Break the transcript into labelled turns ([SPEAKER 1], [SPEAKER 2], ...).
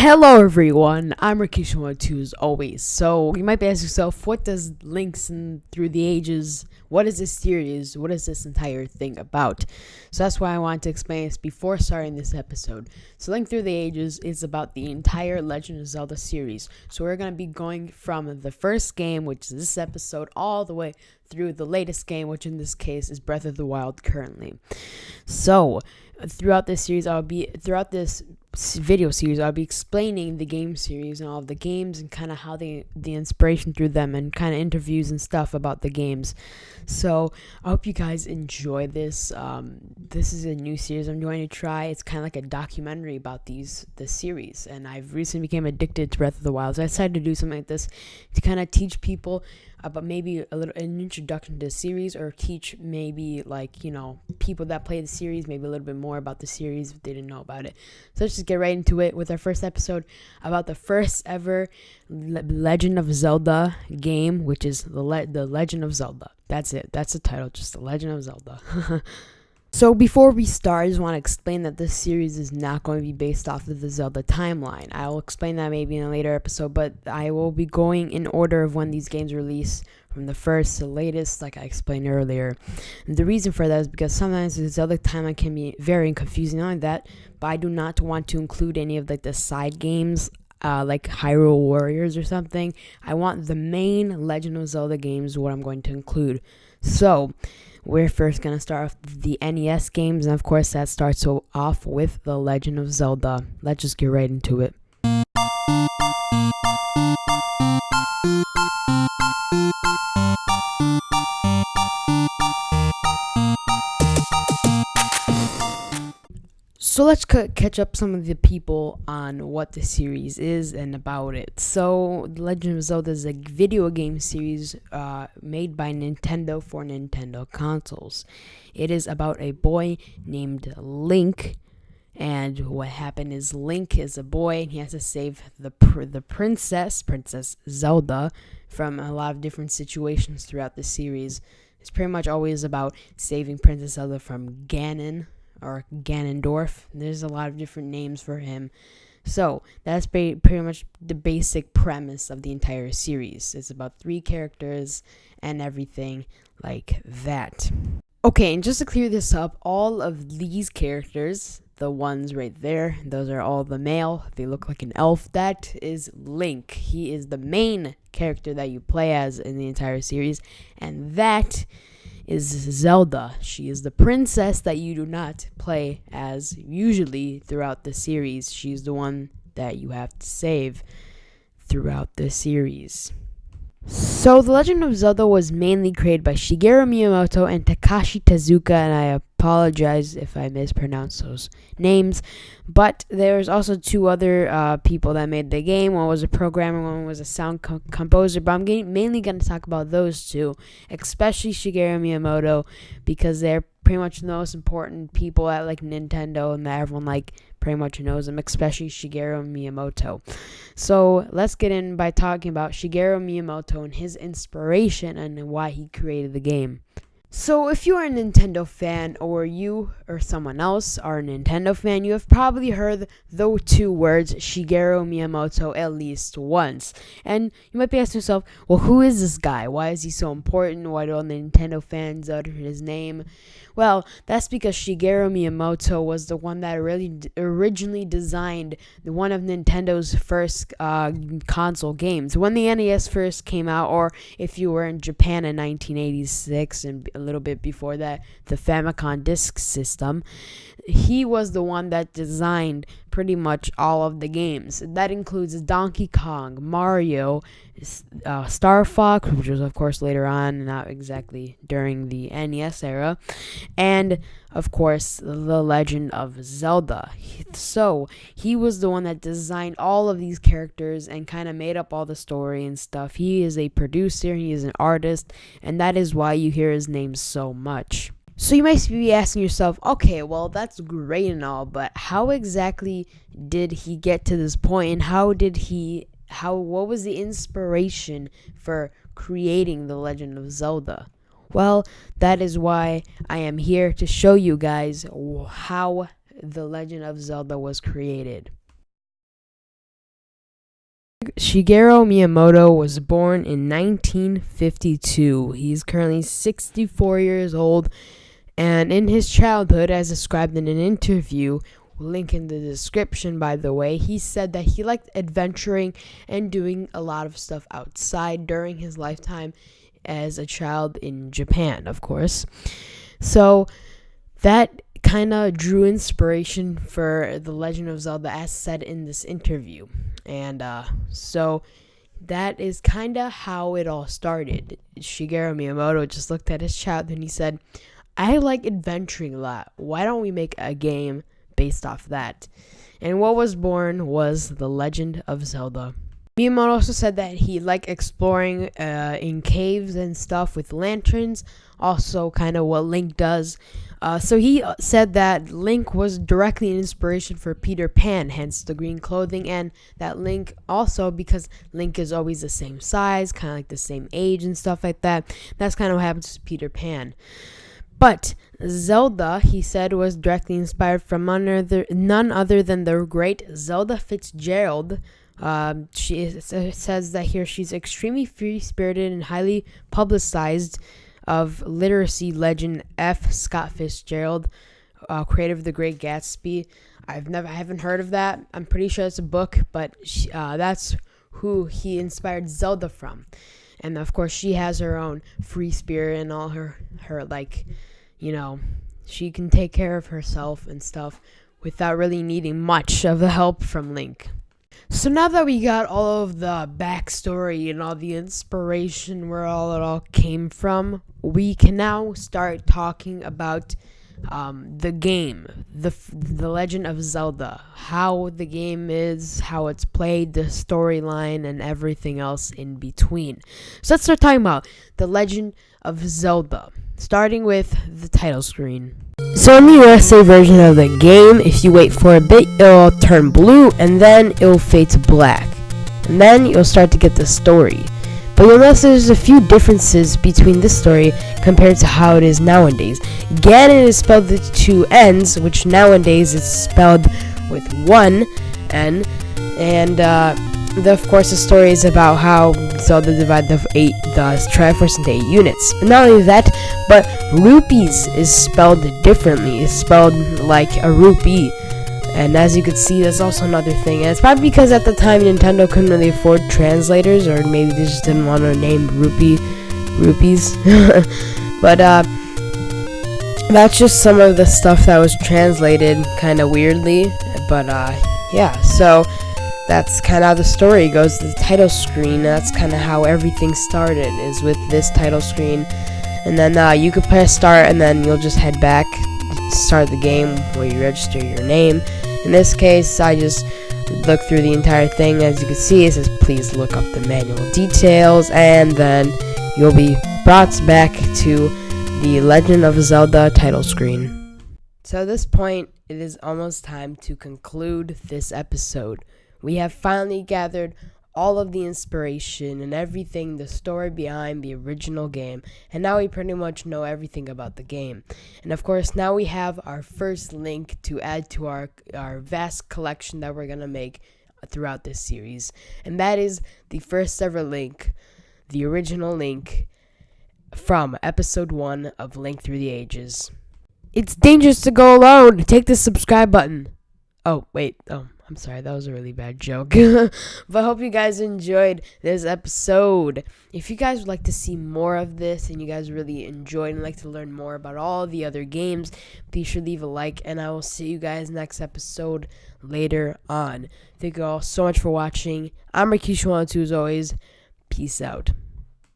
[SPEAKER 1] Hello everyone, I'm Rikish12 as always. So you might be asking yourself, what does Links Through the Ages, what is this series, what is this entire thing about? So that's why I wanted to explain this before starting this episode. So Link Through the Ages is about the entire Legend of Zelda series. So we're going to be going from the first game, which is this episode, all the way through the latest game, which in this case is Breath of the Wild currently. So throughout this video series, I'll be explaining the game series and all of the games and kind of how the inspiration through them and kind of interviews and stuff about the games. So I hope you guys enjoy this. This is a new series I'm going to try. It's kind of like a documentary about the series, and I've recently became addicted to Breath of the Wild, so I decided to do something like this to kind of teach people about maybe an introduction to the series, or teach maybe people that play the series maybe a little bit more about the series if they didn't know about it. So let's just get right into it with our first episode about the first ever Legend of Zelda game, which is the Legend of Zelda. That's it. That's the title, just the Legend of Zelda. So before we start, I just want to explain that this series is not going to be based off of the Zelda timeline. I will explain that maybe in a later episode, but I will be going in order of when these games release, from the first to the latest, like I explained earlier. And the reason for that is because sometimes the Zelda timeline can be very confusing. Not only that, but I do not want to include any of the side games, like Hyrule Warriors or something. I want the main Legend of Zelda games, what I'm going to include. So we're first going to start off the NES games, and of course that starts off with the Legend of Zelda. Let's just get right into it. So let's catch up some of the people on what the series is and about it. So The Legend of Zelda is a video game series made by Nintendo for Nintendo consoles. It is about a boy named Link, and what happened is Link is a boy and he has to save the Princess Zelda, from a lot of different situations throughout the series. It's pretty much always about saving Princess Zelda from Ganon, or Ganondorf. There's a lot of different names for him. So that's pretty much the basic premise of the entire series. It's about 3 characters and everything like that. Okay, and just to clear this up, all of these characters, the ones right there, those are all the male. They look like an elf. That is Link. He is the main character that you play as in the entire series, and that is Zelda. She is the princess that you do not play as usually throughout the series. She's the one that you have to save throughout the series. So The Legend of Zelda was mainly created by Shigeru Miyamoto and Takashi Tezuka, and I apologize if I mispronounce those names, but there's also 2 other people that made the game. One was a programmer, one was a sound composer, but I'm mainly going to talk about those 2, especially Shigeru Miyamoto, because they're pretty much the most important people at Nintendo, and that everyone pretty much knows them, especially Shigeru Miyamoto. So let's get in by talking about Shigeru Miyamoto and his inspiration and why he created the game. So if you are a Nintendo fan, or you or someone else are a Nintendo fan, you have probably heard those 2 words, Shigeru Miyamoto, at least once. And you might be asking yourself, well, who is this guy? Why is he so important? Why do all the Nintendo fans utter his name? Well, that's because Shigeru Miyamoto was the one that really originally designed one of Nintendo's first console games. When the NES first came out, or if you were in Japan in 1986 and a little bit before that, the Famicom Disk System, he was the one that designed pretty much all of the games. That includes Donkey Kong, Mario, Star Fox, which was of course later on, not exactly during the NES era, and of course The Legend of Zelda. So he was the one that designed all of these characters and kind of made up all the story and stuff. He is a producer, he is an artist, and that is why you hear his name so much. So you might be asking yourself, okay, well, that's great and all, but how exactly did he get to this point, and how what was the inspiration for creating The Legend of Zelda? Well, that is why I am here to show you guys how The Legend of Zelda was created. Shigeru Miyamoto was born in 1952. He's currently 64 years old, and in his childhood, as described in an interview, link in the description by the way, he said that he liked adventuring and doing a lot of stuff outside during his lifetime as a child in Japan, of course. So that kind of drew inspiration for The Legend of Zelda, as said in this interview. And so that is kind of how it all started. Shigeru Miyamoto just looked at his child and he said, I like adventuring a lot. Why don't we make a game based off that? And what was born was The Legend of Zelda. Miyamoto also said that he liked exploring in caves and stuff with lanterns, also kind of what Link does. So he said that Link was directly an inspiration for Peter Pan, hence the green clothing, and that Link also, because Link is always the same size, kind of like the same age and stuff like that, that's kind of what happens to Peter Pan. But Zelda, he said, was directly inspired from none other than the great Zelda Fitzgerald. She says that here she's extremely free-spirited and highly publicized of literacy legend F. Scott Fitzgerald, creator of The Great Gatsby. I haven't heard of that. I'm pretty sure it's a book, but that's who he inspired Zelda from. And of course, she has her own free spirit and all her like, she can take care of herself and stuff without really needing much of the help from Link. So now that we got all of the backstory and all the inspiration where it all came from, we can now start talking about the game, the Legend of Zelda, how the game is, how it's played, the storyline, and everything else in between. So let's start talking about the Legend of Zelda, starting with the title screen. So in the USA version of the game, if you wait for a bit, it'll turn blue and then it'll fade to black. And then you'll start to get the story. But you'll notice there's a few differences between this story compared to how it is nowadays. Ganon is spelled with two N's, which nowadays is spelled with one N. And of course, the story is about how Zelda divided the Triforce into 8 units. And not only that, but rupees is spelled differently. It's spelled like a rupee. And as you can see, that's also another thing. And it's probably because at the time Nintendo couldn't really afford translators, or maybe they just didn't want to name rupees. But that's just some of the stuff that was translated kind of weirdly. But yeah, so that's kind of how the story goes. The title screen, that's kind of how everything started, is with this title screen. And then you could press start, and then you'll just head back, start the game where you register your name. In this case, I just look through the entire thing. As you can see, it says please look up the manual details, and then you'll be brought back to the Legend of Zelda title screen. So at this point, it is almost time to conclude this episode. We have finally gathered all of the inspiration and everything, the story behind the original game, and now we pretty much know everything about the game. And of course, now we have our first link to add to our vast collection that we're gonna make throughout this series, and that is the first ever link, the original link from episode 1 of Link Through the Ages. It's dangerous to go alone. Take the subscribe button. Oh, wait. Oh, I'm sorry. That was a really bad joke. But I hope you guys enjoyed this episode. If you guys would like to see more of this and you guys really enjoyed and like to learn more about all the other games, be sure to leave a like, and I will see you guys next episode later on. Thank you all so much for watching. I'm Rikish102 as always. Peace out.